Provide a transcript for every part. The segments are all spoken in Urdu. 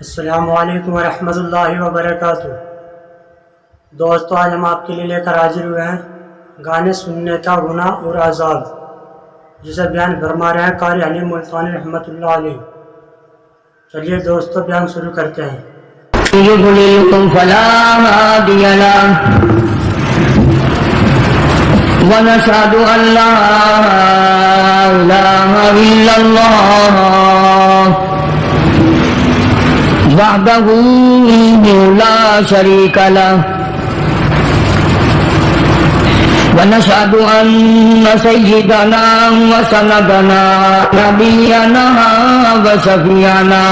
السلام علیکم ورحمۃ اللہ وبرکاتہ۔ دوستو، آج ہم آپ کے لیے لے کر حاضر ہوئے ہیں گانے سننے کا گناہ اور عذاب، جسے بیان فرما رہے ہیں قاری علی ملتانی رحمۃ اللہ علیہ۔ چلیے دوستو، بیان شروع کرتے ہیں۔ يضللكم فلا هادي له ونشهد أن لا إله إلا الله وحده لا شريك له ونشهد أن سيدنا وسندنا نبينا وشفيعنا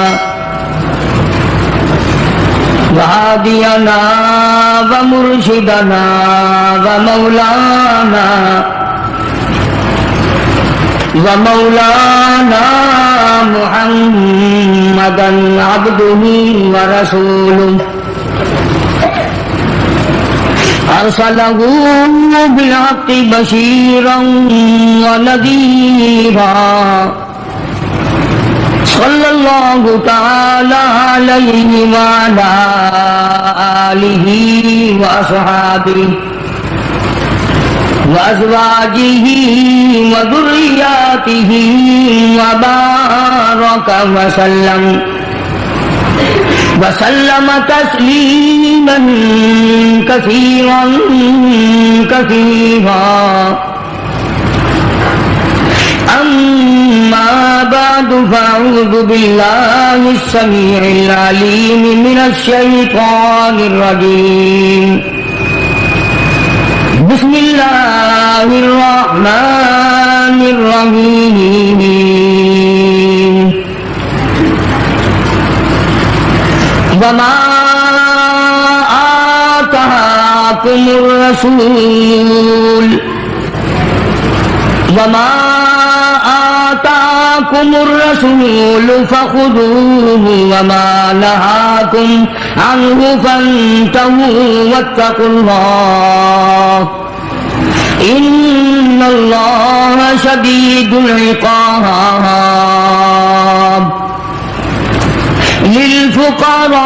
وهادينا ومرشدنا ومولانا محمدا عبده ورسوله أرسله بالحق بشيرا ونذيرا صلى الله تعالى عليه وعلى آله وأصحابه وأزواجه وذرياته وبارك وسلم تسليما كثيرا أما بعد، فأعوذ بالله السميع العليم من الشيطان الرجيم. بسم الله الرحمن الرحيم. وما آتاكم الرسول فخذوه وما نهاكم عنه فانتهوا واتقوا الله إن الله شديد العقاب. للفقراء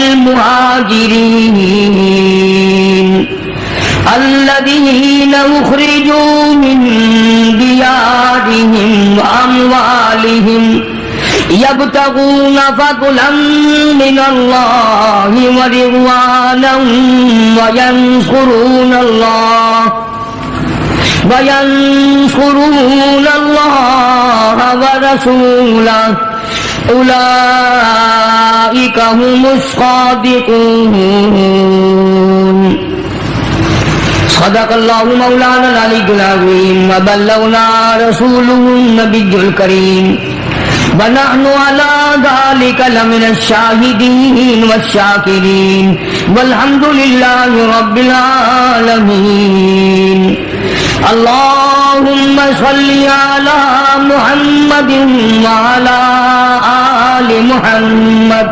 المهاجرين الذين أخرجوا من ديارهم وأموالهم يبتغون فضلا من الله ورضوانا وينصرون الله ورسوله أولئك هم الصادقون. صدق الله مولانا العلي العظيم وبلغنا رسوله النبي الكريم ونحن على ذلك لمن الشاهدين والشاكرين والحمد لله رب العالمين. اللهم صل على محمد وعلى آل محمد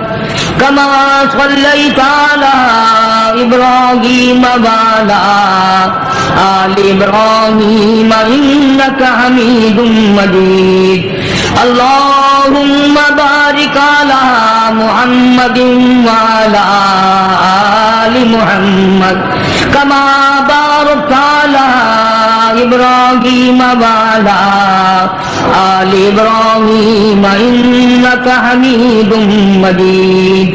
كما صليت على إبراهيم وعلى آل إبراهيم إنك حميد مجيد. اللهم بارك على محمد وعلى آل محمد كما باركت على إبراهيم وعلى آل إبراهيم إنك حميد مجيد.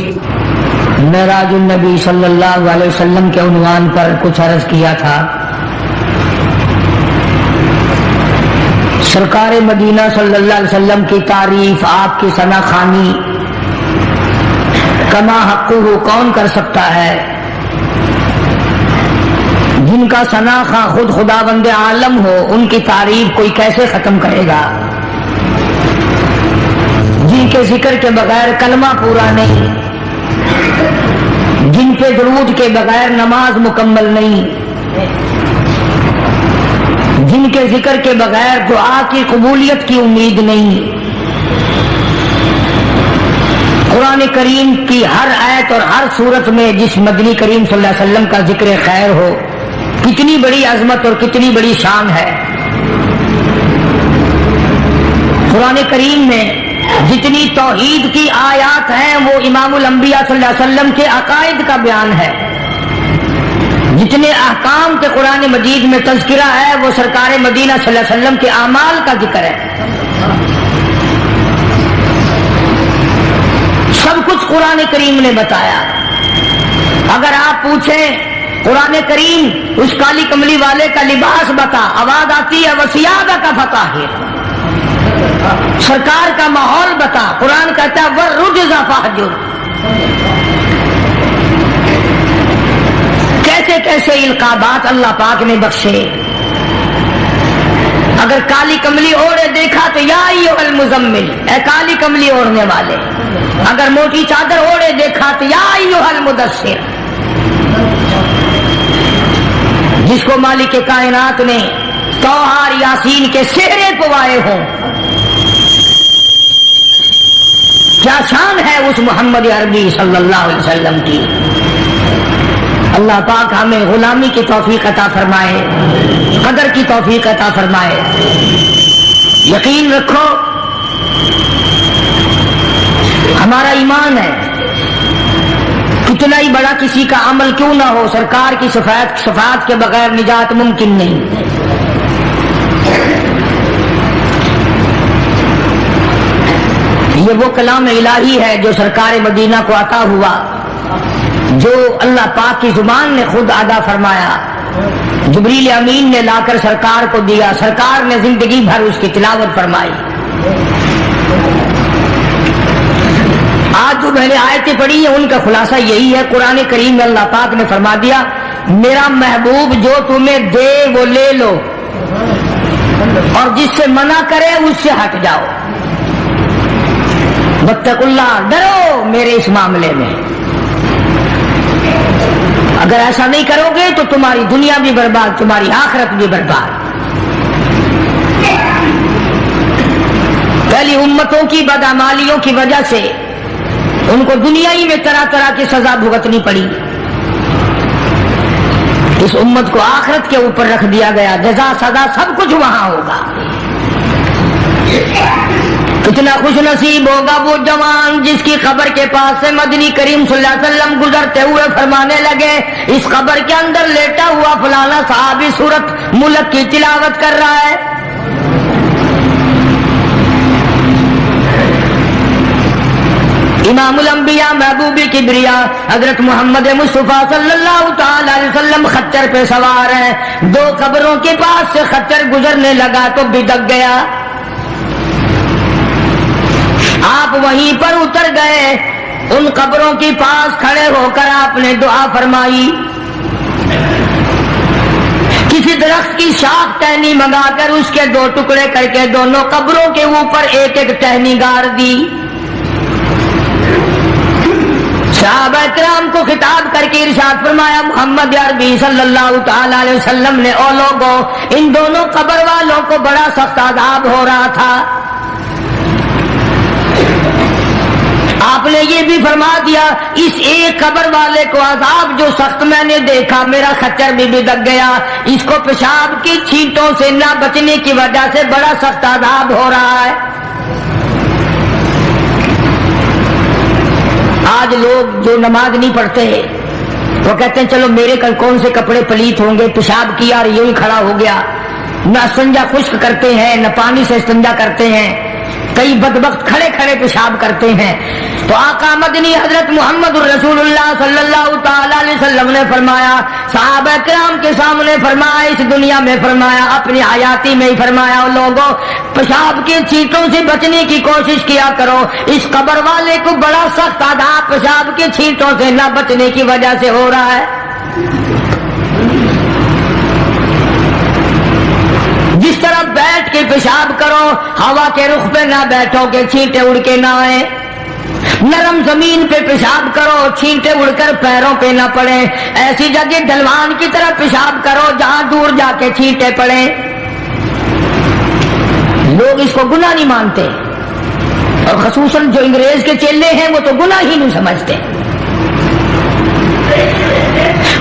معراج النبی صلی اللہ علیہ وسلم کے عنوان پر کچھ عرض کیا تھا. سرکار مدینہ صلی اللہ علیہ وسلم کی تعریف، آپ کی ثنا خوانی کما حقہ کون کر سکتا ہے؟ جن کا ثنا خواہ خود خداوند عالم ہو، ان کی تعریف کوئی کیسے ختم کرے گا؟ جن کے ذکر کے بغیر کلمہ پورا نہیں، جن پہ درود کے بغیر نماز مکمل نہیں، جن کے ذکر کے بغیر دعا کی قبولیت کی امید نہیں. قرآن کریم کی ہر آیت اور ہر صورت میں جس مدنی کریم صلی اللہ علیہ وسلم کا ذکر خیر ہو، کتنی بڑی عظمت اور کتنی بڑی شان ہے. قرآن کریم میں جتنی جتنی توحید کی آیات ہیں وہ امام الانبیاء صلی اللہ علیہ وسلم کے عقائد کا بیان ہے، جتنے احکام کے قرآن مجید میں تذکرہ ہے وہ سرکار مدینہ صلی اللہ علیہ وسلم کے اعمال کا ذکر ہے۔ سب کچھ قرآن کریم نے بتایا۔ اگر آپ پوچھیں قرآن کریم اس کالی کملی والے کا لباس بتا، آواز آتی ہے وسیادہ کا فتح ہے، سرکار کا ماحول بتا، قرآن کہتا ہے وَالرُّجْزَ فَاهْجُرْ۔ کیسے کیسے القابات اللہ پاک نے بخشے۔ اگر کالی کملی اوڑھے دیکھا تو یا ایھا المزمل، اے کالی کملی اوڑھنے والے۔ اگر موٹی چادر اوڑھے دیکھا تو یا ایھا المدثر، جس کو مالک کائنات نے طٰہٰ یاسین کے سہرے پوائے ہوں۔ کیا شان ہے اس محمد عربی صلی اللہ علیہ وسلم کی۔ اللہ پاک ہمیں غلامی کی توفیق عطا فرمائے، قدر کی توفیق عطا فرمائے۔ یقین رکھو ہمارا ایمان ہے، کتنا ہی بڑا کسی کا عمل کیوں نہ ہو، سرکار کی شفاعت کے بغیر نجات ممکن نہیں۔ یہ وہ کلام الہی ہے جو سرکار مدینہ کو عطا ہوا، جو اللہ پاک کی زبان نے خود ادا فرمایا، جبریل امین نے لا کر سرکار کو دیا، سرکار نے زندگی بھر اس کی تلاوت فرمائی۔ آج جو میں نے آیتیں پڑھی ہیں ان کا خلاصہ یہی ہے، قرآن کریم میں اللہ پاک نے فرما دیا میرا محبوب جو تمہیں دے وہ لے لو، اور جس سے منع کرے اس سے ہٹ جاؤ۔ واتقوا اللہ، ڈرو میرے اس معاملے میں۔ اگر ایسا نہیں کرو گے تو تمہاری دنیا بھی برباد، تمہاری آخرت بھی برباد۔ پہلی امتوں کی بدعمالیوں کی وجہ سے ان کو دنیا ہی میں طرح طرح کی سزا بھگتنی پڑی، اس امت کو آخرت کے اوپر رکھ دیا گیا، جزا سزا سب کچھ وہاں ہوگا۔ کتنا خوش نصیب ہوگا وہ جوان جس کی قبر کے پاس سے مدنی کریم صلی اللہ علیہ وسلم گزرتے ہوئے فرمانے لگے اس قبر کے اندر لیٹا ہوا فلانا صحابی سورت ملک کی تلاوت کر رہا ہے۔ امام الانبیاء محبوب کبریا حضرت محمد مصطفیٰ صلی اللہ تعالی علیہ وسلم خچر پہ سوار ہیں، دو قبروں کے پاس سے خچر گزرنے لگا تو بدک گیا، آپ وہیں پر اتر گئے، ان قبروں کے پاس کھڑے ہو کر آپ نے دعا فرمائی، کسی درخت کی شاخ ٹہنی منگا کر اس کے دو ٹکڑے کر کے دونوں قبروں کے اوپر ایک ایک ٹہنی گاڑ دی۔ صحابہ کرام کو خطاب کر کے ارشاد فرمایا محمد عربی صلی اللہ تعالی علیہ وسلم نے، او لوگوں ان دونوں قبر والوں کو بڑا سخت عذاب ہو رہا تھا، آپ نے یہ بھی فرما دیا اس ایک قبر والے کو عذاب جو سخت میں نے دیکھا، میرا خچر بھی بدک گیا، اس کو پیشاب کی چھینٹوں سے نہ بچنے کی وجہ سے بڑا سخت عذاب ہو رہا ہے۔ آج لوگ جو نماز نہیں پڑھتے وہ کہتے ہیں چلو میرے کل کون سے کپڑے پلیت ہوں گے، پیشاب کیا اور یوں ہی کھڑا ہو گیا، نہ استنجا خشک کرتے ہیں نہ پانی سے استنجا کرتے ہیں، کئی بدبخت کھڑے کھڑے پیشاب کرتے ہیں۔ تو آقا مدنی حضرت محمد الرسول اللہ صلی اللہ تعالی علیہ وسلم نے فرمایا، صحابہ کرام کے سامنے فرمایا، اس دنیا میں فرمایا، اپنی حیاتی میں ہی فرمایا، لوگوں پیشاب کے چھینٹوں سے بچنے کی کوشش کیا کرو، اس قبر والے کو بڑا سخت عذاب پیشاب کے چھینٹوں سے نہ بچنے کی وجہ سے ہو رہا ہے۔ جس طرح بیٹھ کے پیشاب کرو، ہوا کے رخ پہ نہ بیٹھو کہ چھینٹے اڑ کے نہ آئے، نرم زمین پہ پیشاب کرو چھینٹے اڑ کر پیروں پہ نہ پڑے، ایسی جگہ ڈھلوان کی طرح پیشاب کرو جہاں دور جا کے چھینٹے پڑے۔ لوگ اس کو گناہ نہیں مانتے، اور خصوصاً جو انگریز کے چیلے ہیں وہ تو گناہ ہی نہیں سمجھتے۔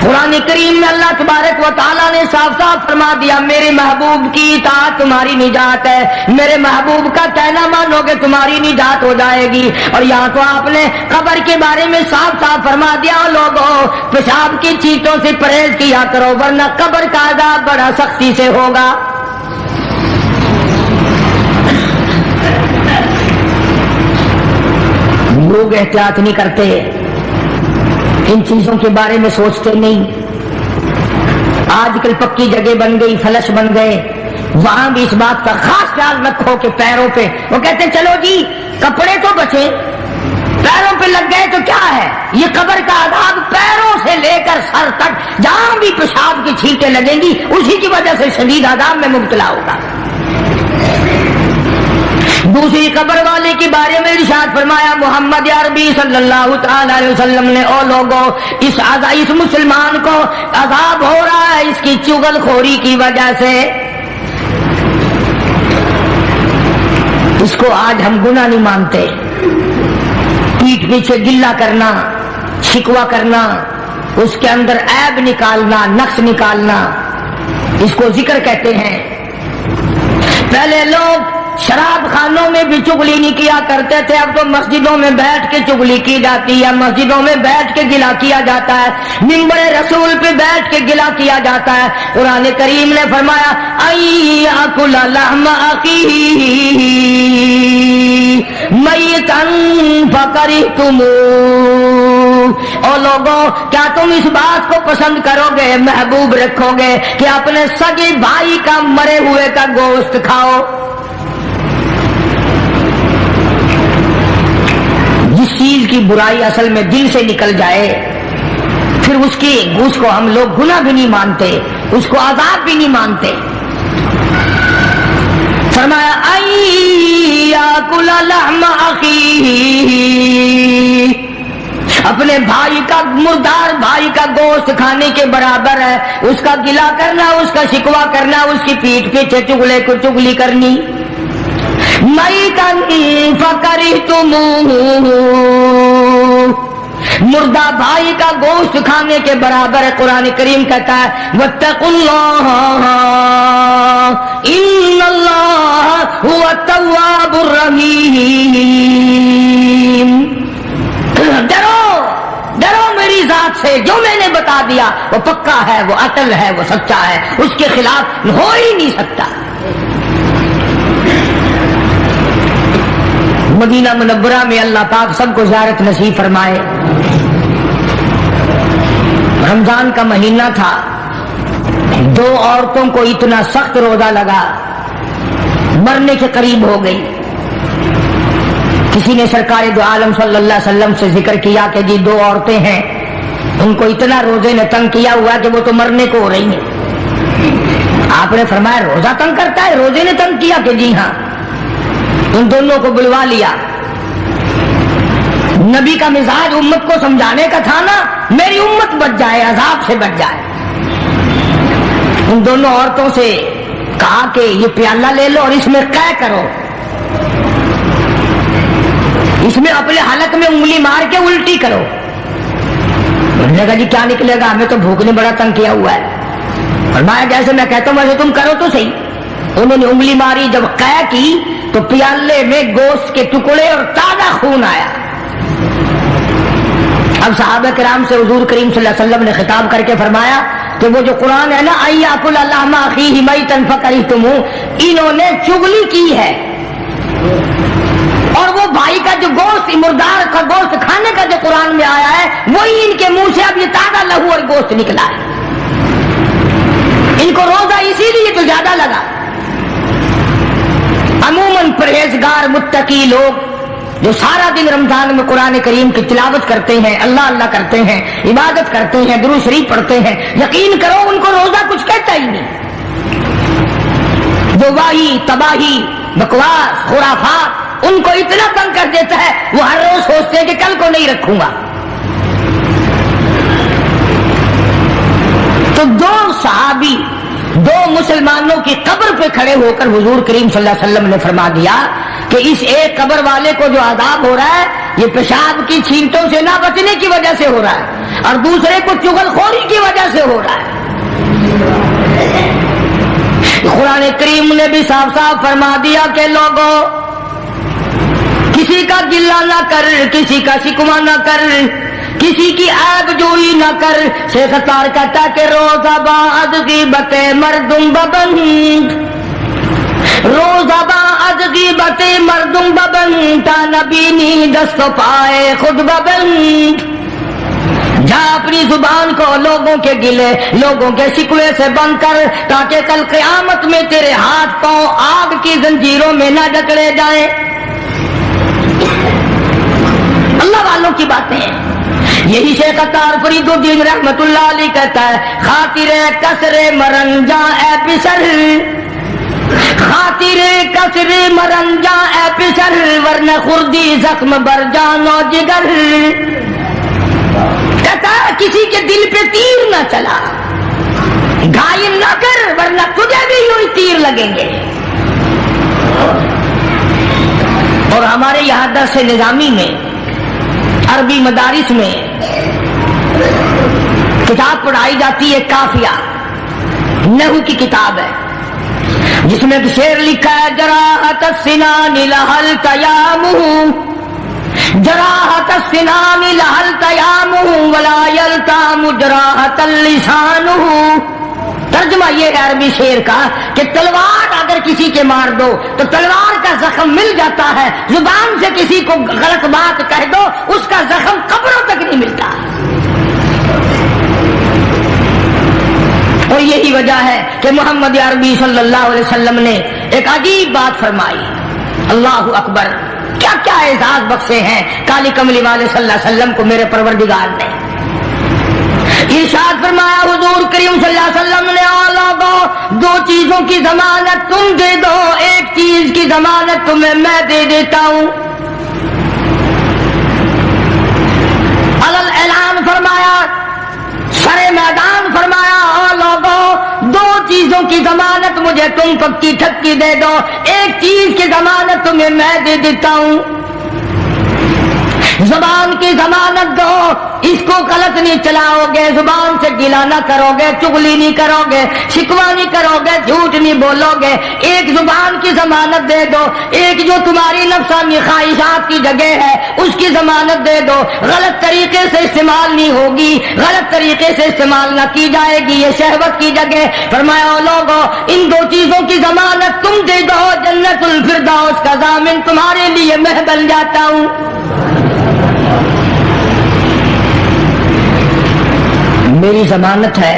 قرآن کریم میں اللہ تبارک و تعالیٰ نے صاف صاف فرما دیا میرے محبوب کی اطاعت تمہاری نجات ہے، میرے محبوب کا کہنا مانو کہ تمہاری نجات ہو جائے گی۔ اور یہاں تو آپ نے قبر کے بارے میں صاف صاف فرما دیا لوگوں پیشاب کی چیٹوں سے پرہیز کیا کرو ورنہ قبر کا عذاب بڑا سختی سے ہوگا۔ لوگ احتیاط نہیں کرتے، ان چیزوں کے بارے میں سوچتے نہیں۔ آج کل پکی جگہ بن گئی، فلش بن گئے، وہاں بھی اس بات کا خاص خیال رکھو کہ پیروں پہ وہ کہتے ہیں چلو جی کپڑے تو بچے، پیروں پہ لگ گئے تو کیا ہے، یہ قبر کا عذاب پیروں سے لے کر سر تک جہاں بھی پیشاب کی چھینٹیں لگیں گی اسی کی وجہ سے شدید عذاب میں مبتلا ہوگا۔ دوسری قبر والے کے بارے میں ارشاد فرمایا محمد عربی صلی اللہ تعالی علیہ وسلم نے او لوگوں اس مسلمان کو عذاب ہو رہا ہے اس کی چغل خوری کی وجہ سے۔ اس کو آج ہم گناہ نہیں مانتے، پیٹھ پیچھے گلہ کرنا، شکوہ کرنا، اس کے اندر عیب نکالنا، نقص نکالنا، اس کو ذکر کہتے ہیں۔ پہلے لوگ شراب خانوں میں بھی چغلی نہیں کیا کرتے تھے، اب تو مسجدوں میں بیٹھ کے چغلی کی جاتی ہے، مسجدوں میں بیٹھ کے گلہ کیا جاتا ہے، منبر رسول پہ بیٹھ کے گلہ کیا جاتا ہے۔ قرآن کریم نے فرمایا ایاکل لحم اخیہ میتا فکرہتموہ، او لوگوں کیا تم اس بات کو پسند کرو گے، محبوب رکھو گے کہ اپنے سگے بھائی کا مرے ہوئے کا گوشت کھاؤ؟ جس چیز کی برائی اصل میں دل سے نکل جائے پھر اس کو ہم لوگ گناہ بھی نہیں مانتے، اس کو عذاب بھی نہیں مانتے۔ فرمایا ایاکل لحم اخیہ، اپنے بھائی کا مردار بھائی کا گوشت کھانے کے برابر ہے، اس کا گلہ کرنا، اس کا شکوہ کرنا، اس کی پیٹھ پیچھے چغلی کرنی۔ میتا فکرہتموہ، مردہ بھائی کا گوشت کھانے کے برابر ہے۔ قرآن کریم کہتا ہے واتقوا اللہ ان اللہ هو التواب الرحیم، ڈرو میری ذات سے، جو میں نے بتا دیا وہ پکا ہے، وہ اٹل ہے، وہ سچا ہے، اس کے خلاف ہو ہی نہیں سکتا۔ مدینہ منورہ میں اللہ پاک سب کو زیارت نصیب فرمائے۔ رمضان کا مہینہ تھا، دو عورتوں کو اتنا سخت روزہ لگا، مرنے کے قریب ہو گئی۔ کسی نے سرکار دو عالم صلی اللہ علیہ وسلم سے ذکر کیا کہ جی دو عورتیں ہیں، ان کو اتنا روزے نے تنگ کیا ہوا کہ وہ تو مرنے کو ہو رہی ہیں۔ آپ نے فرمایا روزہ تنگ کرتا ہے؟ روزے نے تنگ کیا کہ جی ہاں۔ ان دونوں کو بلوا لیا۔ نبی کا مزاج امت کو سمجھانے کا تھا نا، میری امت بچ جائے، عذاب سے بچ جائے۔ ان دونوں عورتوں سے کہا کہ یہ پیالہ لے لو اور اس میں قے کرو، اس میں اپنے حلق میں انگلی مار کے الٹی کرو۔ انہوں نے کہا جی کیا نکلے گا، ہمیں تو بھوک نے بڑا تنگ کیا ہوا ہے۔ فرمایا جیسے میں کہتا ہوں ویسے تم کرو تو صحیح۔ انہوں نے انگلی ماری، جب قے کی تو پیالے میں گوشت کے ٹکڑے اور تازہ خون آیا۔ اب صحابہ کرام سے حضور کریم صلی اللہ علیہ وسلم نے خطاب کر کے فرمایا کہ وہ جو قرآن ہے نا ایاکل لحم اخیہ میتا فکرہتموہ، انہوں نے چغلی کی ہے، اور وہ بھائی کا جو گوشت، مردار کا گوشت کھانے کا جو قرآن میں آیا ہے وہی ان کے منہ سے اب یہ تازہ لہو اور گوشت نکلا ہے۔ ان کو روزہ اسی لیے تو زیادہ لگا۔ عموماً پرہیزگار متقی لوگ جو سارا دن رمضان میں قرآن کریم کی تلاوت کرتے ہیں، اللہ اللہ کرتے ہیں، عبادت کرتے ہیں، درود شریف پڑھتے ہیں، یقین کرو ان کو روزہ کچھ کہتا ہی نہیں۔ جو واہی تباہی بکواس خرافات ان کو اتنا تنگ کر دیتا ہے وہ ہر روز سوچتے ہیں کہ کل کو نہیں رکھوں گا۔ تو دو صحابی دو مسلمانوں کی قبر پہ کھڑے ہو کر حضور کریم صلی اللہ علیہ وسلم نے فرما دیا کہ اس ایک قبر والے کو جو عذاب ہو رہا ہے یہ پیشاب کی چھینٹوں سے نہ بچنے کی وجہ سے ہو رہا ہے، اور دوسرے کو چغل خوری کی وجہ سے ہو رہا ہے۔ قرآن کریم نے بھی صاف صاف فرما دیا کہ لوگوں کسی کا گلہ نہ کر، کسی کا شکوہ نہ کر، کسی کی عیب جوئی نہ کر۔ شیخ اتار کہتا کہ روزہ بعد غیبت مردم ببند، روزہ بعد غیبت مردم ببند، تا نبینی دست و پائے خود ببند۔ جا اپنی زبان کو لوگوں کے گلے، لوگوں کے شکوے سے بند کر، تاکہ کل قیامت میں تیرے ہاتھ پاؤں آگ کی زنجیروں میں نہ جکڑے جائیں۔ اللہ والوں کی باتیں ہیں۔ یہی شیخ اتار فرید الدین رحمت اللہ علیہ کہتا ہے خاطر کسر مرنجا اے پسر، خاطر کسر مرنجا اے پسر، ورنہ خردی زخم بر جان و جگر۔ کہتا ہے کسی کے دل پہ تیر نہ چلا، گھائل نہ کر، ورنہ تجھے بھی یوں ہی تیر لگیں گے۔ اور ہمارے یہاں درس نظامی میں، عربی مدارس میں کتاب پڑھائی جاتی ہے کافیہ، نحو کی کتاب ہے، جس میں ایک شعر لکھا ہے جراحت السنان لہل تیامہ، جراحت السنان لہل تیامہ ولا یلتام جراحت اللسانہ۔ ترجمہ یہ ہے عربی شعر کا کہ تلوار اگر کسی کے مار دو تو تلوار کا زخم مل جاتا ہے، زبان سے کسی کو غلط بات کہہ دو اس کا زخم قبروں تک نہیں ملتا۔ اور یہی وجہ ہے کہ محمد عربی صلی اللہ علیہ وسلم نے ایک عجیب بات فرمائی، اللہ اکبر، کیا کیا اعزاز بخشے ہیں کالی کملی والے صلی اللہ علیہ وسلم کو میرے پروردگار نے۔ ارشاد فرمایا حضور کریم صلی اللہ علیہ وسلم نے دو چیزوں کی ضمانت تم دے دو، ایک چیز کی ضمانت تمہیں میں دے دیتا ہوں۔ علل اعلان فرمایا، سرے میدان فرمایا، لوگوں دو چیزوں کی ضمانت مجھے تم پکی ٹھکی دے دو، ایک چیز کی ضمانت تمہیں میں دے دیتا ہوں۔ زبان کی ضمانت دو، اس کو غلط نہیں چلاؤ گے، زبان سے گلا نہ کرو گے، چغلی نہیں کرو گے، شکوہ نہیں کرو گے، جھوٹ نہیں بولو گے، ایک زبان کی ضمانت دے دو۔ ایک جو تمہاری نفسانی خواہشات کی جگہ ہے اس کی ضمانت دے دو، غلط طریقے سے استعمال نہیں ہوگی، غلط طریقے سے استعمال نہ کی جائے گی، یہ شہوت کی جگہ۔ فرمایا لوگوں ان دو چیزوں کی ضمانت تم دے دو، جنت الفردوس کا ضامن تمہارے لیے میں بن جاتا ہوں۔ میری ضمانت ہے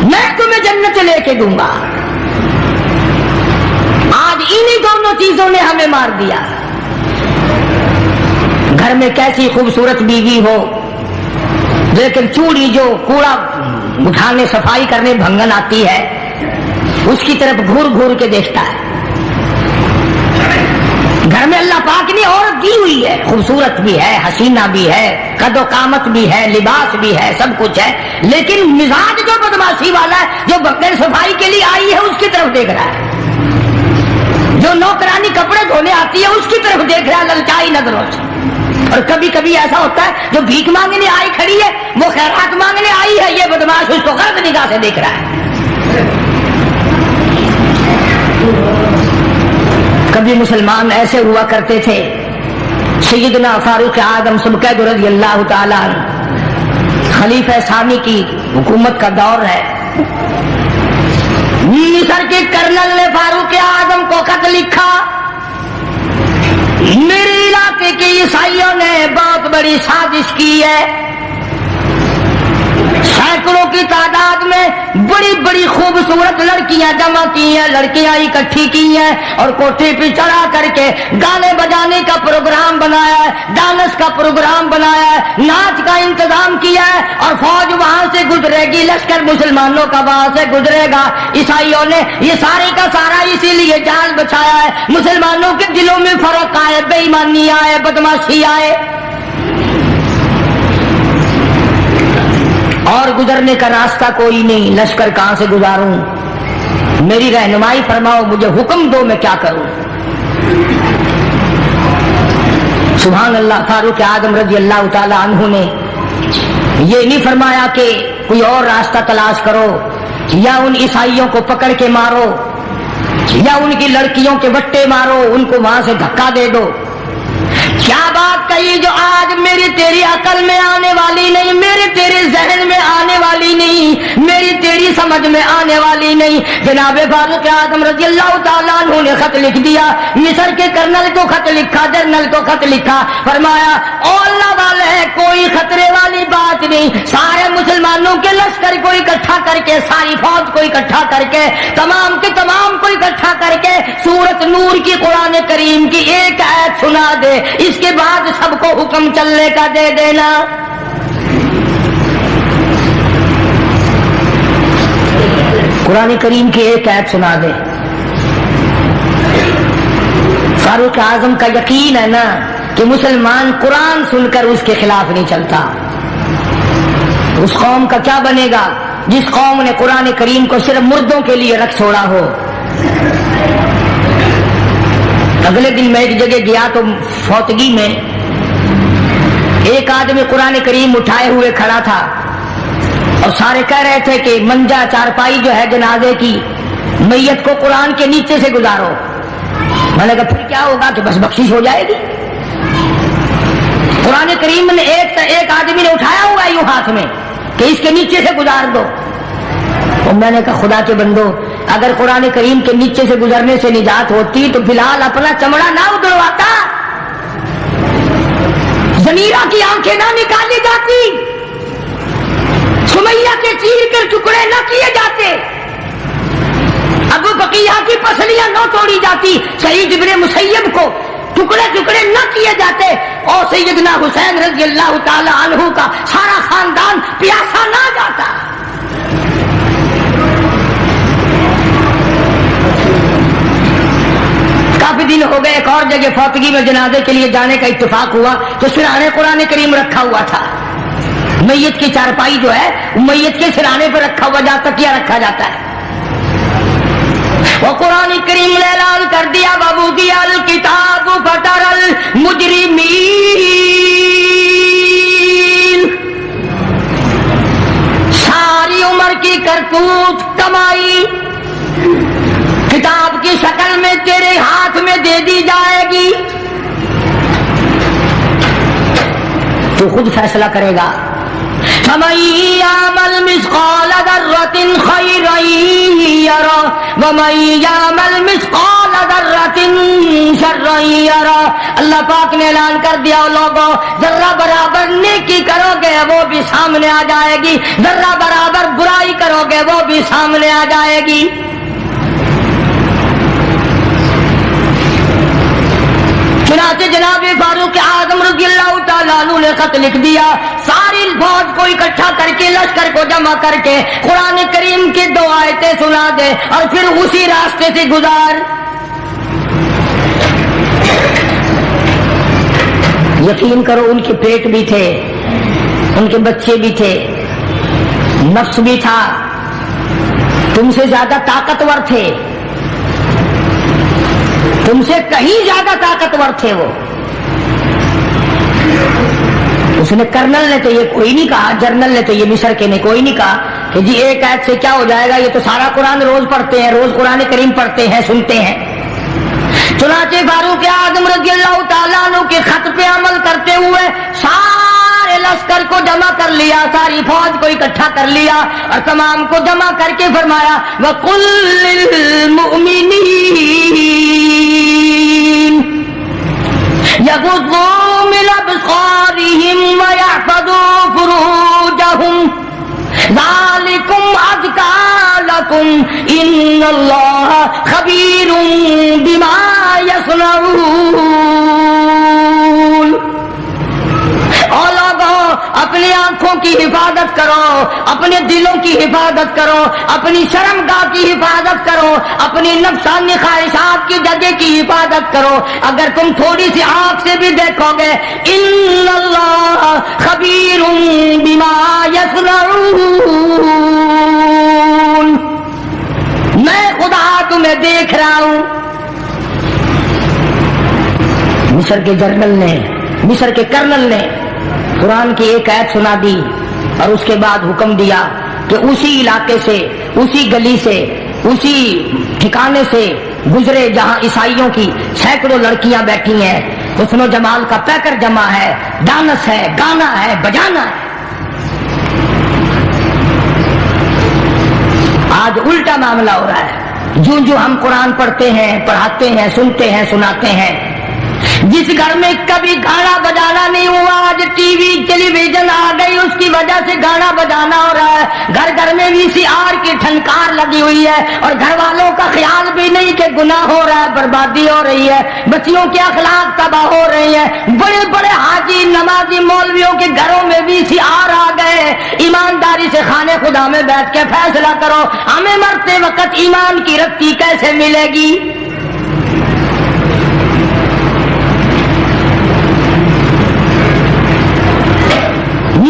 میں تمہیں جنت لے کے دوں گا۔ آج انہی دونوں چیزوں نے ہمیں مار دیا۔ گھر میں کیسی خوبصورت بیوی ہو لیکن چوڑی جو کوڑا اٹھانے صفائی کرنے بھنگن آتی ہے اس کی طرف گھور گھور کے دیکھتا ہے۔ گھر میں اللہ پاک نے عورت دی ہوئی ہے، خوبصورت بھی ہے، حسینہ بھی ہے، قد و قامت بھی ہے، لباس بھی ہے، سب کچھ ہے، لیکن مزاج جو بدماشی والا ہے، جو بغیر صفائی کے لیے آئی ہے اس کی طرف دیکھ رہا ہے، جو نوکرانی کپڑے دھونے آتی ہے اس کی طرف دیکھ رہا ہے للچائی نظروں سے۔ اور کبھی کبھی ایسا ہوتا ہے جو بھیک مانگنے آئی کھڑی ہے، وہ خیرات مانگنے آئی ہے، یہ بدماش اس کو غلط نگاہ سے دیکھ رہا ہے۔ کبھی مسلمان ایسے ہوا کرتے تھے، سیدنا فاروق اعظم سبکت رضی اللہ تعالی عنہ، خلیفہ ثانی کی حکومت کا دور ہے، مصر کے کرنل نے فاروق اعظم کو خط لکھا، میرے علاقے کے عیسائیوں نے بہت بڑی سازش کی ہے، سینکڑوں کی تعداد میں بڑی بڑی خوبصورت لڑکیاں جمع کی ہیں، لڑکیاں اکٹھی کی ہیں اور کوٹھی پہ چڑھا کر کے گانے بجانے کا پروگرام بنایا ہے، ڈانس کا پروگرام بنایا ہے، ناچ کا انتظام کیا ہے، اور فوج وہاں سے گزرے گی، لشکر مسلمانوں کا وہاں سے گزرے گا۔ عیسائیوں نے یہ سارے کا سارا اسی لیے جال بچایا ہے، مسلمانوں کے دلوں میں فرق آئے، بے ایمانی آئے، بدماشی آئے، اور گزرنے کا راستہ کوئی نہیں، لشکر کہاں سے گزاروں، میری رہنمائی فرماؤ، مجھے حکم دو میں کیا کروں۔ سبحان اللہ، فاروق اعظم رضی اللہ تعالی عنہ نے یہ نہیں فرمایا کہ کوئی اور راستہ تلاش کرو یا ان عیسائیوں کو پکڑ کے مارو یا ان کی لڑکیوں کے بٹے مارو، ان کو وہاں سے دھکا دے دو۔ کیا بات کہی جو آج میری تیری عقل میں آنے والی نہیں، میرے تیرے ذہن میں آنے والی نہیں، میری تیری سمجھ میں آنے والی نہیں۔ جناب فاروق اعظم رضی اللہ تعالیٰ عنہ نے خط لکھ دیا، مصر کے کرنل کو خط لکھا، جنرل کو خط لکھا، فرمایا او اللہ والے کوئی خطرے والی بات نہیں، سارے مسلمانوں کے لشکر کو اکٹھا کر کے، ساری فوج کو اکٹھا کر کے، تمام کے تمام کو اکٹھا کر کے سورۃ نور کی قرآن کریم کی ایک آیت سنا دے، اس کے بعد سب کو حکم چلنے کا دے دینا۔ قرآن کریم کی ایک آیت سنا دے۔ فاروق اعظم کا یقین ہے نا کہ مسلمان قرآن سن کر اس کے خلاف نہیں چلتا۔ اس قوم کا کیا بنے گا جس قوم نے قرآن کریم کو صرف مردوں کے لیے رکھ چھوڑا ہو۔ اگلے دن میں ایک جگہ گیا تو فوتگی میں ایک آدمی قرآن کریم اٹھائے ہوئے کھڑا تھا اور سارے کہہ رہے تھے کہ منجا چارپائی جو ہے جنازے کی، میت کو قرآن کے نیچے سے گزارو۔ میں نے کہا پھر کیا ہوگا کہ بس بخشش ہو جائے گی؟ قرآن کریم نے ایک آدمی نے اٹھایا ہوا ہے یوں ہاتھ میں کہ اس کے نیچے سے گزار دو۔ اور میں نے کہا خدا کے بندو، اگر قرآن کریم کے نیچے سے گزرنے سے نجات ہوتی تو بلال اپنا چمڑا نہ ادڑواتا، زمیرہ کی آنکھیں نہ نکالی جاتی، سمیہ کے چیر کر ٹکڑے نہ کیے جاتے، ابو بقیہ کی پسلیاں نہ توڑی جاتی، سعید ابن مسیب کو ٹکڑے ٹکڑے نہ کیے جاتے، اور سیدنا حسین رضی اللہ تعالی عنہ کا سارا خاندان پیاسا نہ جاتا۔ کافی دن ہو گئے، ایک اور جگہ فوتگی میں جنازے کے لیے جانے کا اتفاق ہوا تو سرانے قرآن کریم رکھا ہوا تھا۔ میت کی چارپائی جو ہے میت کے سرانے پر رکھا ہوا جاتا، تکیہ رکھا جاتا ہے۔ وہ قرآن کریم نے اعلان کر دیا وَوُضِعَ الْكِتَابُ فَتَرَى الْمُجْرِمِينَ، ساری عمر کی کرتوت کمائی کتاب کی شکل میں تیرے ہاتھ میں دے دی جائے گی، تو خود فیصلہ کرے گا۔ فَمَن يَعْمَلْ مِثْقَالَ ذَرَّةٍ خَيْرًا يَرَهُ وَمَن يَعْمَلْ مِثْقَالَ ذَرَّةٍ شَرًّا يَرَهُ۔ اللہ پاک نے اعلان کر دیا لوگوں، ذرہ برابر نیکی کرو گے وہ بھی سامنے آ جائے گی، ذرہ برابر برائی کرو گے وہ بھی سامنے آ جائے گی۔ چنانچہ جناب فاروق اعظم رضی اللہ تعالیٰ عنہ نے خط لکھ دیا، ساری فوج کو اکٹھا کر کے، لشکر کو جمع کر کے قرآن کریم کی 2 آیتیں سنا دے اور پھر اسی راستے سے گزار۔ یقین کرو ان کے پیٹ بھی تھے، ان کے بچے بھی تھے، نفس بھی تھا، تم سے زیادہ طاقتور تھے، تم سے کہیں زیادہ طاقتور تھے وہ۔ اس نے کرنل نے تو یہ کوئی نہیں کہا، جنرل نے تو یہ مصر کے نے کوئی نہیں کہا کہ جی ایک آیت سے کیا ہو جائے گا، یہ تو سارا قرآن روز پڑھتے ہیں، روز قرآن کریم پڑھتے ہیں، سنتے ہیں۔ چنانچہ فاروق اعظم رضی اللہ تعالیٰ عنہ کے خط پہ عمل کرتے ہوئے سارے لشکر کو جمع کر لیا، ساری فوج کو اکٹھا کر لیا اور تمام کو جمع کر کے فرمایا وَقُلْ لِلْمُؤْمِنِينَ يَغُضُّوا مِنْ أَبْصَارِهِمْ وَيَحْفَظُوا فُرُوجَهُمْ ذَلِكُمْ أَزْكَىٰ لَكُمْ إِنَّ اللَّهَ خَبِيرٌ بِمَا يَصْنَعُونَ۔ اور لوگوں اپنی آنکھوں کی حفاظت کرو، اپنے دلوں کی حفاظت کرو، اپنی شرمگاہ کی حفاظت کرو، اپنی نفسانی خواہشات کی جگہ کی حفاظت کرو۔ اگر تم تھوڑی سی آنکھ سے بھی دیکھو گے ان اللہ خبیر بما یصنعون، میں خدا تمہیں دیکھ رہا ہوں۔ مصر کے جنرل نے، مصر کے کرنل نے قرآن کی ایک آیت سنا دی اور اس کے بعد حکم دیا کہ اسی علاقے سے، اسی گلی سے، اسی ٹھکانے سے گزرے جہاں عیسائیوں کی سینکڑوں لڑکیاں بیٹھی ہیں، حسن و جمال کا پیکر جمع ہے، ڈانس ہے، گانا ہے، بجانا ہے۔ آج الٹا معاملہ ہو رہا ہے۔ جو ہم قرآن پڑھتے ہیں، پڑھاتے ہیں، سنتے ہیں، سناتے ہیں، جس گھر میں کبھی گانا بجانا نہیں ہوا، آج ٹی وی ٹیلی ویژن آ گئی، اس کی وجہ سے گانا بجانا ہو رہا ہے۔ گھر گھر میں VCR کی ٹھنکار لگی ہوئی ہے اور گھر والوں کا خیال بھی نہیں کہ گناہ ہو رہا ہے، بربادی ہو رہی ہے، بچیوں کے اخلاق تباہ ہو رہے ہیں۔ بڑے بڑے حاجی نمازی مولویوں کے گھروں میں VCR آ گئے۔ ایمانداری سے خانے خدا میں بیٹھ کے فیصلہ کرو، ہمیں مرتے وقت ایمان کی رتی کیسے ملے گی؟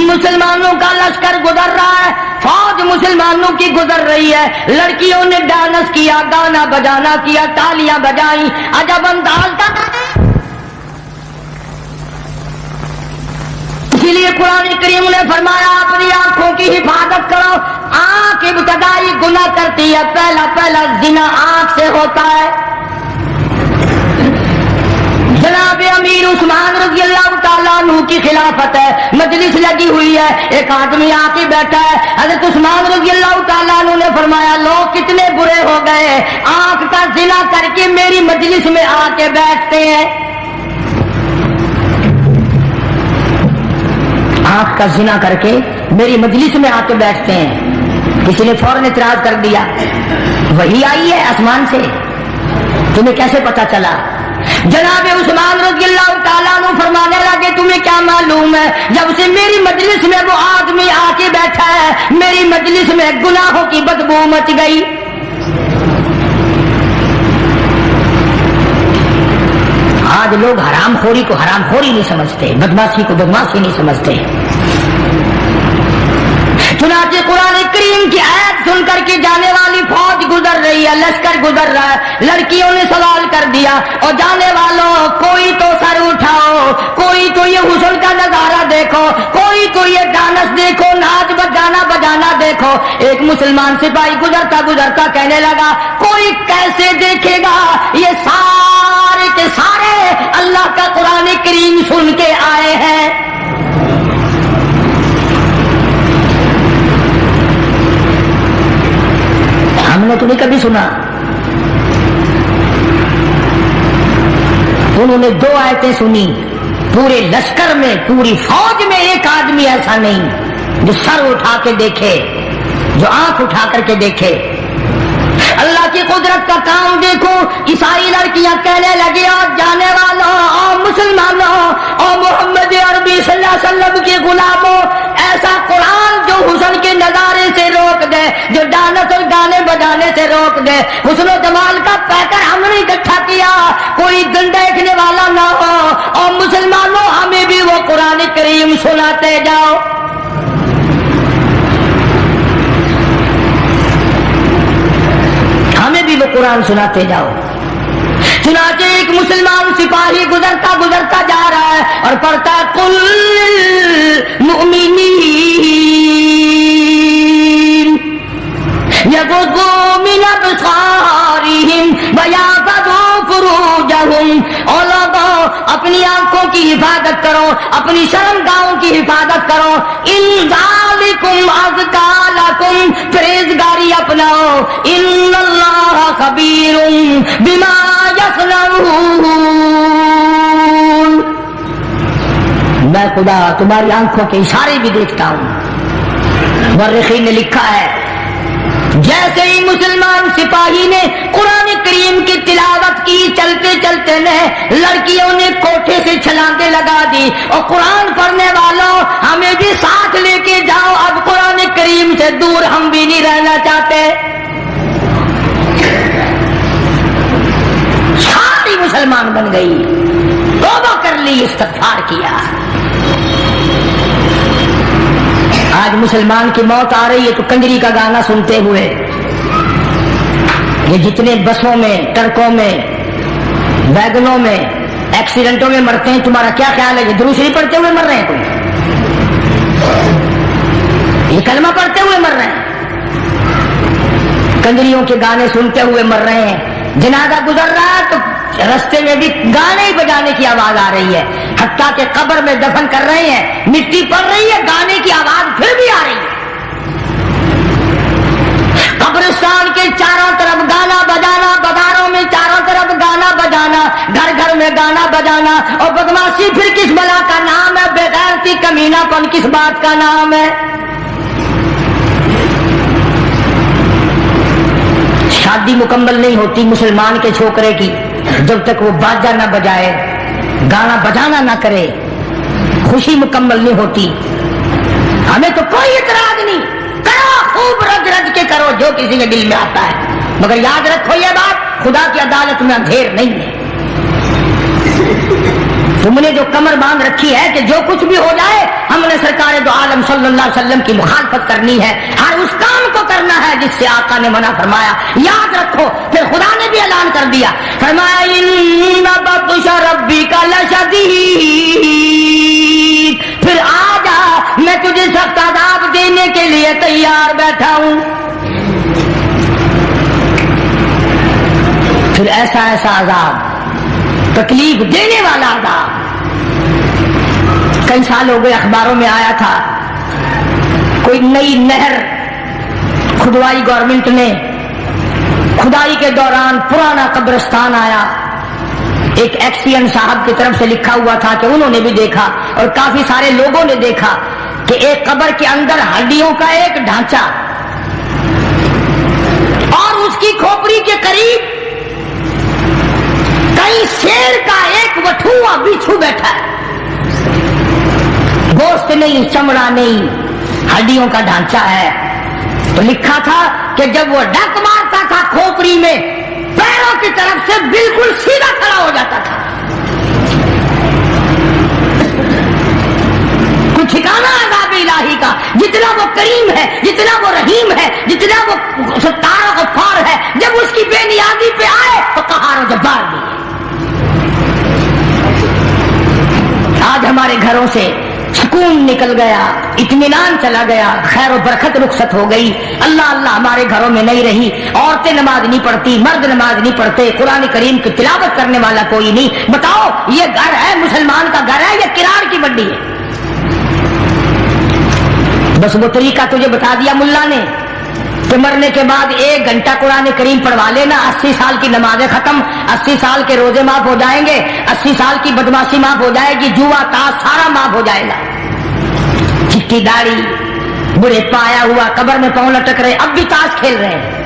مسلمانوں کا لشکر گزر رہا ہے، فوج مسلمانوں کی گزر رہی ہے، لڑکیوں نے ڈانس کیا، گانا بجانا کیا، تالیاں بجائیں، عجب انداز کا۔ اسی لیے قرآن کریم نے فرمایا اپنی آنکھوں کی حفاظت کرو۔ آنکھ ابتدائی گناہ کرتی ہے، پہلا زنا آنکھ سے ہوتا ہے۔ جناب امیر عثمان رضی اللہ تعالیٰ عنہ کی خلافت ہے، مجلس لگی ہوئی ہے، ایک آدمی آ کے بیٹھا ہے۔ حضرت عثمان رضی اللہ تعالیٰ عنہ نے فرمایا لوگ کتنے برے ہو گئے، آنکھ کا زنا کر کے میری مجلس میں آ کے بیٹھتے ہیں۔ آنکھ کا زنا کر کے میری مجلس میں آ کے بیٹھتے ہیں۔ کسی نے فوراً اعتراض کر دیا وہی آئی ہے آسمان سے، تمہیں کیسے پتا چلا؟ جناب عثمان رضی اللہ تعالیٰ عنہ فرمانے لگے تمہیں کیا معلوم ہے، جب سے میری مجلس میں وہ آدمی آ کے بیٹھا ہے، میری مجلس میں گناہوں کی بدبو مچ گئی۔ آج لوگ حرام خوری کو حرام خوری نہیں سمجھتے، بدماشی کو بدماشی نہیں سمجھتے۔ چنانچہ قرآن کریم کی آیت سن کر کے جانے والی فوج گزر رہی ہے، لشکر گزر رہا ہے، لڑکیوں نے سوال کر دیا اور جانے والوں کوئی تو سر اٹھاؤ، کوئی تو یہ حسن کا نظارہ دیکھو، کوئی تو یہ ڈانس دیکھو، ناچ بجانا بجانا دیکھو۔ ایک مسلمان سپاہی گزرتا گزرتا کہنے لگا کوئی کیسے دیکھے گا، یہ سارے کے سارے اللہ کا قرآن کریم سن کے آئے ہیں۔ ہم نے تو نہیں کبھی سنا۔ انہوں نے 2 آیتیں سنی، پورے لشکر میں، پوری فوج میں ایک آدمی ایسا نہیں جو سر اٹھا کے دیکھے، جو آنکھ اٹھا کر کے دیکھے۔ اللہ کی قدرت کا کام دیکھو، عیسائی لڑکیاں کہنے لگی اور جانے والوں اور مسلمانوں اور محمد عربی صلی اللہ علیہ وسلم کے غلاموں، ایسا قرآن جو حسن کے نظارے سے روک دے، جو ڈانس اور گانے بجانے سے روک دے، حسن و جمال کا پیکر ہم نے اکٹھا کیا، کوئی دن دیکھنے والا نہ ہو، اور مسلمانوں ہمیں بھی وہ قرآن کریم سناتے جاؤ۔ ہمیں بھی وہ قرآن سناتے جاؤ۔ چنانچہ ایک مسلمان سپاہی گزرتا گزرتا جا رہا ہے اور پڑھتا قل للمؤمنین یغضوا من ابصارہم ویحفظوا فروجہم۔ اور لوگوں اپنی آنکھوں کی حفاظت کرو، اپنی شرمگاہوں کی حفاظت کرو، ان ذالکم ازکا لکم، پرہیزگاری اپناؤ، ان اللہ خبیر بما یصنعون۔ میں خدا تمہاری آنکھوں کے اشارے بھی دیکھتا ہوں۔ مورخین نے لکھا ہے جیسے ہی مسلمان سپاہی نے قرآن کریم کی تلاوت کی، چلتے چلتے نے لڑکیوں نے کوٹھے سے چھلانگیں لگا دی، اور قرآن پڑھنے والوں ہمیں بھی ساتھ لے کے جاؤ، اب قرآن کریم سے دور ہم بھی نہیں رہنا چاہتے۔ ساری مسلمان بن گئی، توبہ کر لی، استغفار کیا۔ آج مسلمان کی موت آ رہی ہے تو کنجری کا گانا سنتے ہوئے، یہ جتنے بسوں میں، ٹرکوں میں، ویگنوں میں ایکسیڈنٹوں میں مرتے ہیں، تمہارا کیا خیال ہے؟ یہ درود شریف پڑھتے ہوئے مر رہے ہیں کوئی؟ یہ کلمہ پڑھتے ہوئے مر رہے ہیں، کنجریوں کے گانے سنتے ہوئے مر رہے ہیں، جنازہ گزر رہا ہے تو رستے میں بھی گانے ہی بجانے کی آواز آ رہی ہے، حتیٰ کہ قبر میں دفن کر رہے ہیں، مٹی پڑ رہی ہے، گانے کی آواز پھر بھی آ رہی ہے۔ قبرستان کے چاروں طرف گانا بجانا، بازاروں میں چاروں طرف گانا بجانا، گھر گھر میں گانا بجانا، اور بدماشی پھر کس بلا کا نام ہے؟ بے غیرتی کمینہ پن کس بات کا نام ہے؟ شادی مکمل نہیں ہوتی مسلمان کے چھوکرے کی جب تک وہ باجا نہ بجائے، گانا بجانا نہ کرے، خوشی مکمل نہیں ہوتی۔ ہمیں تو کوئی اعتراض نہیں، کرو خوب رج رج کے کرو جو کسی کے دل میں آتا ہے، مگر یاد رکھو یہ بات، خدا کی عدالت میں اندھیر نہیں ہے۔ تم نے جو کمر باندھ رکھی ہے کہ جو کچھ بھی ہو جائے ہم نے سرکار دو عالم صلی اللہ علیہ وسلم کی مخالفت کرنی ہے، ہر اس کام کو کرنا ہے جس سے آقا نے منع فرمایا، یاد رکھو۔ پھر خدا نے بھی اعلان کر دیا، فرمایا ان بطش ربک لشدید، پھر آ جا میں تجھے سخت عذاب دینے کے لیے تیار بیٹھا ہوں۔ پھر ایسا ایسا عذاب، تکلیف دینے والا عذاب۔ کئی سال ہو گئے اخباروں میں آیا تھا، کوئی نئی نہر کھدوائی گورنمنٹ نے، کھدائی کے دوران پرانا قبرستان آیا، ایک ایکسپین صاحب کی طرف سے لکھا ہوا تھا کہ انہوں نے بھی دیکھا اور کافی سارے لوگوں نے دیکھا کہ ایک قبر کے اندر ہڈیوں کا ایک ڈھانچہ اور اس کی کھوپڑی کے قریب کئی شیر کا ایک وٹھوا بچھو بیٹھا ہے، گوشت نہیں، چمڑا نہیں، ہڈیوں کا ڈھانچہ ہے۔ تو لکھا تھا کہ جب وہ ڈک مارتا تھا کھوپڑی میں، پیروں کی طرف سے بالکل سیدھا کھڑا ہو جاتا تھا۔ کچھ ٹھکانا عذاب الہی کا، جتنا وہ کریم ہے، جتنا وہ رحیم ہے، جتنا وہ ستار و غفار ہے، جب اس کی بے نیازی پہ آئے تو قہار و جبار بھی ہے۔ آج ہمارے گھروں سے سکون نکل گیا، اطمینان چلا گیا، خیر و برکت رخصت ہو گئی، اللہ اللہ ہمارے گھروں میں نہیں رہی، عورتیں نماز نہیں پڑھتی، مرد نماز نہیں پڑھتے، قرآن کریم کی تلاوت کرنے والا کوئی نہیں۔ بتاؤ یہ گھر ہے مسلمان کا گھر ہے یا کرار کی بڈی ہے؟ بس وہ طریقہ تجھے بتا دیا ملا نے کہ مرنے کے بعد 1 گھنٹہ قرآن کریم پڑھوا لینا، 80 سال کی نمازیں ختم، 80 سال کے روزے معاف ہو جائیں گے، 80 سال کی بدماشی معاف ہو جائے گی، جوا تاش سارا معاف ہو جائے گا۔ چٹی داڑھی، بڑھے پایا ہوا، قبر میں پاؤں لٹک رہے، اب بھی تاش کھیل رہے ہیں۔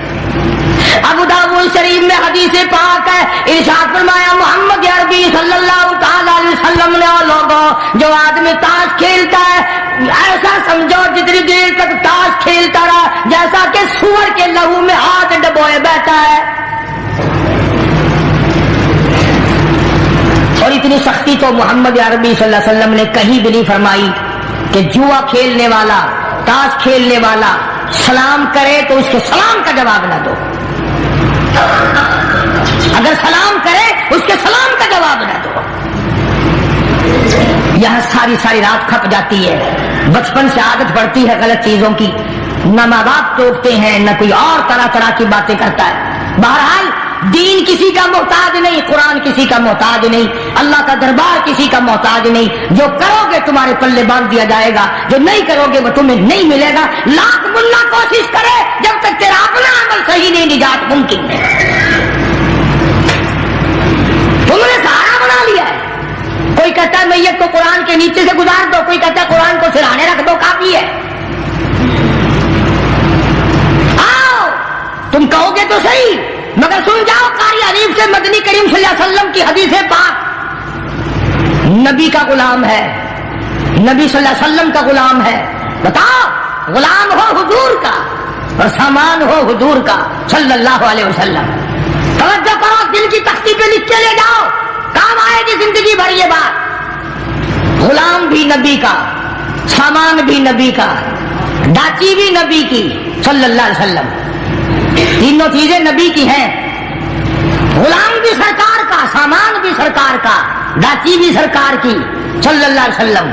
ابو داؤد شریف میں حدیث پاک ہے، ارشاد فرمایا محمد عربی صلی اللہ تعالی علیہ وسلم نے، لوگوں جو آدمی تاش کھیلتا ہے ایسا سمجھو جتنی دیر تک تاش کھیلتا رہا جیسا کہ سور کے لہو میں ہاتھ ڈبوئے بیٹھا ہے۔ اور اتنی سختی تو محمد عربی صلی اللہ علیہ وسلم نے کہیں بھی نہیں فرمائی کہ جوا کھیلنے والا، تاش کھیلنے والا سلام کرے تو اس کے سلام کا جواب نہ دو، اگر سلام کرے اس کے سلام کا جواب نہ دو۔ یہاں ساری ساری رات کھپ جاتی ہے، بچپن سے عادت پڑتی ہے غلط چیزوں کی، نہ ماں باپ ٹوکتے ہیں نہ کوئی اور طرح طرح کی باتیں کرتا ہے۔ بہرحال دین کسی کا محتاج نہیں، قرآن کسی کا محتاج نہیں، اللہ کا دربار کسی کا محتاج نہیں۔ جو کرو گے تمہارے پلے باندھ دیا جائے گا، جو نہیں کرو گے وہ تمہیں نہیں ملے گا۔ لاکھ ملا کوشش کرے، جب تک تیرا اپنا عمل صحیح نہیں نجات ممکن ہے۔ تم نے سہارا بنا لیا ہے، کوئی کہتا ہے میت کو قرآن کے نیچے سے گزار دو، کوئی کہتا ہے قرآن کو سرانے رکھ دو کافی ہے۔ آؤ تم کہو گے تو صحیح، مگر سن جاؤ قاری حنیف سے مدنی کریم صلی اللہ علیہ وسلم کی حدیث پاک۔ نبی کا غلام ہے، نبی صلی اللہ علیہ وسلم کا غلام ہے، بتاؤ غلام ہو حضور کا اور سامان ہو حضور کا صلی اللہ علیہ وسلم۔ توجہ کرو، دل کی تختی پہ لکھ کے لے جاؤ، کام آئے گی زندگی بھر یہ بات۔ غلام بھی نبی کا، سامان بھی نبی کا، ڈاچی بھی نبی کی صلی اللہ علیہ وسلم، تینوں چیزیں نبی کی ہیں۔ غلام بھی سرکار کا، سامان بھی سرکار کا، ڈاچی بھی سرکار کی صلی اللہ علیہ وسلم۔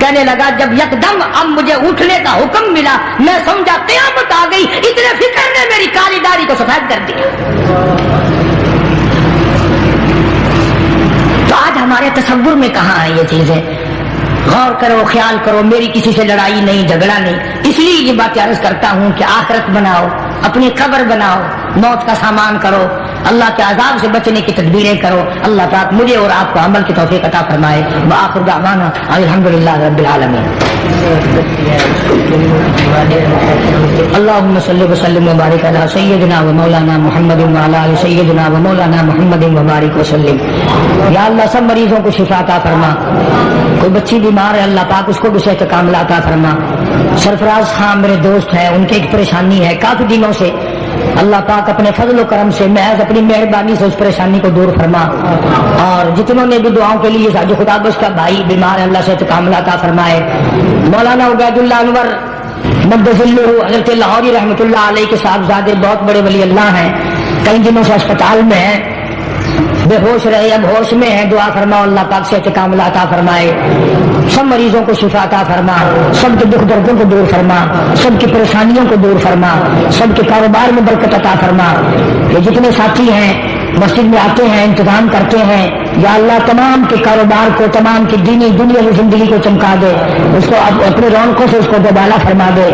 کہنے لگا جب یکدم اب مجھے اٹھنے کا حکم ملا میں سمجھا قیامت آ گئی، اتنے فکر نے میری کالی داڑھی کو سفید کر دیا۔ تو آج ہمارے تصور میں کہاں ہیں یہ چیزیں؟ غور کرو، خیال کرو، میری کسی سے لڑائی نہیں، جھگڑا نہیں، اس لیے یہ بات عرض کرتا ہوں کہ آخرت بناؤ، اپنی قبر بناؤ، موت کا سامان کرو، اللہ کے عذاب سے بچنے کی تدبیریں کرو۔ اللہ پاک مجھے اور آپ کو عمل کی توفیق عطا فرمائے۔ وآخر دعوانا الحمدللہ رب العالمین۔ اللہم صلی وسلم وبارک علی سیدنا و مولانا محمد وعلی آل سیدنا و مولانا محمد وبارک وسلم۔ یا اللہ سب مریضوں کو شفا عطا فرما، کوئی بچی بیمار ہے اللہ پاک اس کو بھی صحت کاملہ عطا فرما۔ سرفراز خان میرے دوست ہیں، ان کی ایک پریشانی ہے کافی دنوں سے، اللہ پاک اپنے فضل و کرم سے محض اپنی مہربانی سے اس پریشانی کو دور فرما، اور جتنوں نے بھی دعاؤں کے لیے جو خدا بخش کا بھائی بیمار ہے اللہ سے کاملہ عطا فرمائے۔ مولانا عبید اللہ انور مدظلہ حضرت لاہوری رحمۃ اللہ علیہ کے صاحبزادے بہت بڑے ولی اللہ ہیں، کئی دنوں سے اسپتال میں ہیں، بے ہوش رہے اب ہوش میں ہیں، دعا فرماؤ اللہ پاک سے کاملہ عطا فرمائے، سب مریضوں کو شفا عطا فرما، سب کے دکھ دردوں کو دور فرما، سب کی پریشانیوں کو دور فرما، سب کے کاروبار میں برکت عطا فرما۔ یہ جتنے ساتھی ہیں مسجد میں آتے ہیں انتظام کرتے ہیں، یا اللہ تمام کے کاروبار کو، تمام کی دینی دنیاوی زندگی کو چمکا دے، اس کو اپنے رونقوں سے اس کو دوبالا فرما دے۔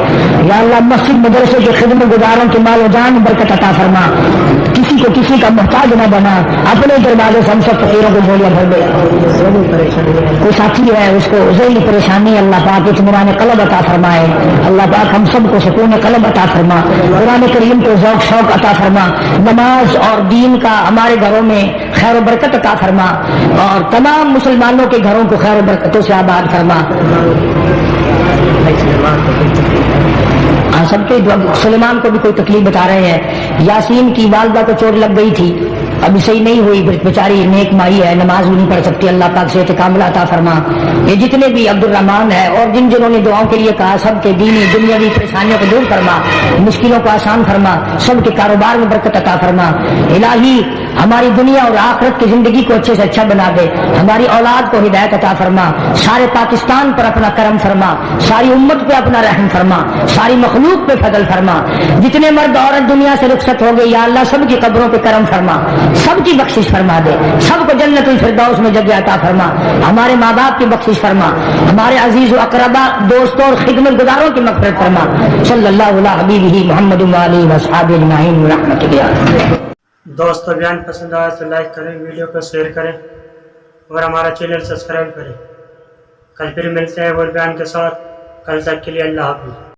یا اللہ مسجد مدرسے کے خدمت گزاروں کے مال و جان میں برکت عطا فرما، کسی کو کسی کا محتاج نہ بنا، اپنے دروازے سے ہم سب فقیروں کو جھولیاں بھر دے۔ کوئی ساتھی ہے اس کو ذہنی پریشانی اللہ پاک اطمینان قلب عطا فرمائے، اللہ پاک ہم سب کو سکون قلب عطا فرما، قرآن کریم کو ذوق شوق عطا فرما، نماز اور دین کا ہمارے گھروں میں خیر و برکت عطا فرما، اور تمام مسلمانوں کے گھروں کو خیر و برکتوں سے آباد فرما۔ سب کے سلیمان کو بھی کوئی تکلیف بتا رہے ہیں، یاسین کی والدہ کو چوٹ لگ گئی تھی، ابھی صحیح نہیں ہوئی، بیچاری نیک مائی ہے، نماز بھی نہیں پڑھ سکتی، اللہ پاک سے کاملہ عطا فرما۔ یہ جتنے بھی عبد الرحمان ہے اور جنہوں نے دعاؤں کے لیے کہا، سب کے دینی دنیاوی پریشانیوں کو دور فرما، مشکلوں کو آسان فرما، سب کے کاروبار میں برکت عطا فرما۔ الہی ہماری دنیا اور آخرت کی زندگی کو اچھے سے اچھا بنا دے، ہماری اولاد کو ہدایت عطا فرما، سارے پاکستان پر اپنا کرم فرما، ساری امت پہ اپنا رحم فرما، ساری مخلوق پہ فضل فرما۔ جتنے مرد عورت دنیا سے رخصت ہو گئے یا اللہ سب کی قبروں پہ کرم فرما، سب کی بخشش فرما دے، سب کو جنت الفردوس میں جگہ عطا فرما، ہمارے ماں باپ کی بخشش فرما، ہمارے عزیز و اقربا دوستوں اور خدمت گزاروں کی مغفرت فرما۔ صلی اللہ علیہ حبیبہ محمد وآلہ وصحبہ اجمعین برحمتک یا دوستو بیان پسند آیا تو لائک کریں، ویڈیو کو شیئر کریں اور ہمارا چینل سبسکرائب کریں۔ کل پھر ملتے ہیں اور بیان کے ساتھ، کل تک کے لیے اللہ حافظ۔